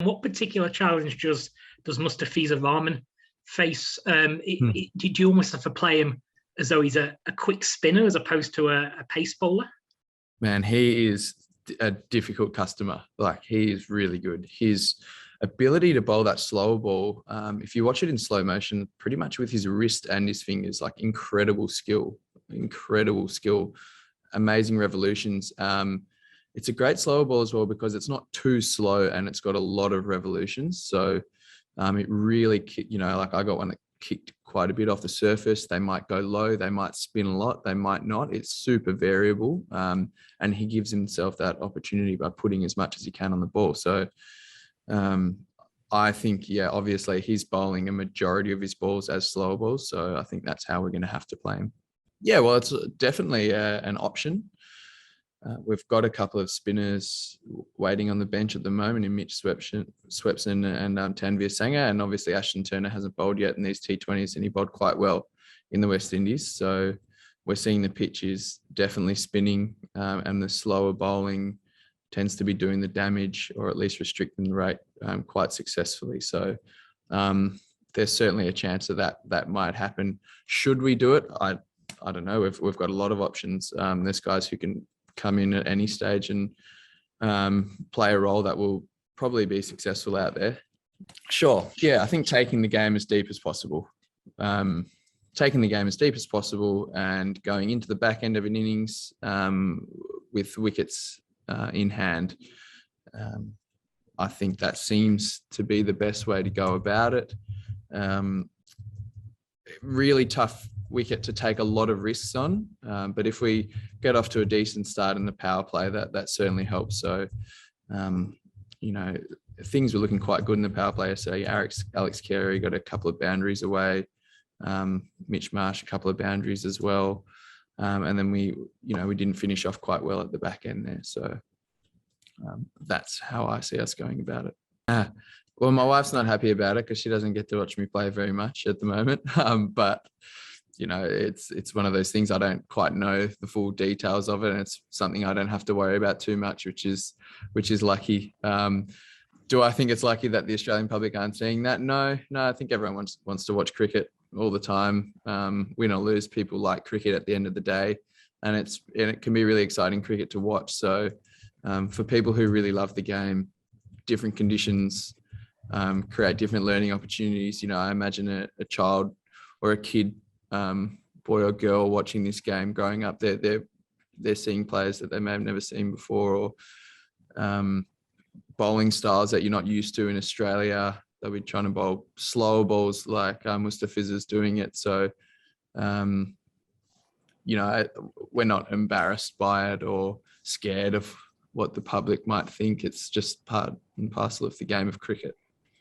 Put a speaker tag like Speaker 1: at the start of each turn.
Speaker 1: What particular challenge does Mustafizur Rahman face? Do you almost have to play him as though he's a quick spinner as opposed to a pace bowler?
Speaker 2: Man, he is a difficult customer. Like, he is really good. His ability to bowl that slower ball, if you watch it in slow motion, pretty much with his wrist and his fingers, like incredible skill, amazing revolutions. It's a great slower ball as well because it's not too slow and it's got a lot of revolutions. So it really, like I got one that kicked quite a bit off the surface. They might go low, they might spin a lot, they might not. It's super variable. And he gives himself that opportunity by putting as much as he can on the ball. So I think, obviously he's bowling a majority of his balls as slower balls. So I think that's how we're going to have to play him. Yeah, well, it's definitely an option. We've got a couple of spinners waiting on the bench at the moment in Mitch Swepson and Tanveer Sangha, and obviously Ashton Turner hasn't bowled yet in these T20s, and he bowled quite well in the West Indies. So we're seeing the pitch is definitely spinning, and the slower bowling tends to be doing the damage, or at least restricting the rate quite successfully. So there's certainly a chance that might happen. Should we do it? I don't know. We've got a lot of options. There's guys who can come in at any stage and play a role that will probably be successful out there. Sure. Yeah, I think taking the game as deep as possible. Taking the game as deep as possible and going into the back end of an innings with wickets in hand. I think that seems to be the best way to go about it. Really tough wicket to take a lot of risks on, but if we get off to a decent start in the power play, that certainly helps. So things were looking quite good in the power play. So Alex Carey got a couple of boundaries away, Mitch Marsh a couple of boundaries as well, and then we didn't finish off quite well at the back end there. So that's how I see us going about it. Well, my wife's not happy about it because she doesn't get to watch me play very much at the moment, but it's one of those things. I don't quite know the full details of it, and it's something I don't have to worry about too much, which is lucky. Do I think it's lucky that the Australian public aren't seeing that? No, I think everyone wants to watch cricket all the time. Win or lose, people like cricket at the end of the day, and it can be really exciting cricket to watch. So for people who really love the game, different conditions create different learning opportunities. I imagine a child or a kid, boy or girl, watching this game growing up, they're seeing players that they may have never seen before, or bowling styles that you're not used to in Australia. They'll be trying to bowl slower balls like Mustafizur's doing it. So we're not embarrassed by it or scared of what the public might think. It's just part and parcel of the game of cricket.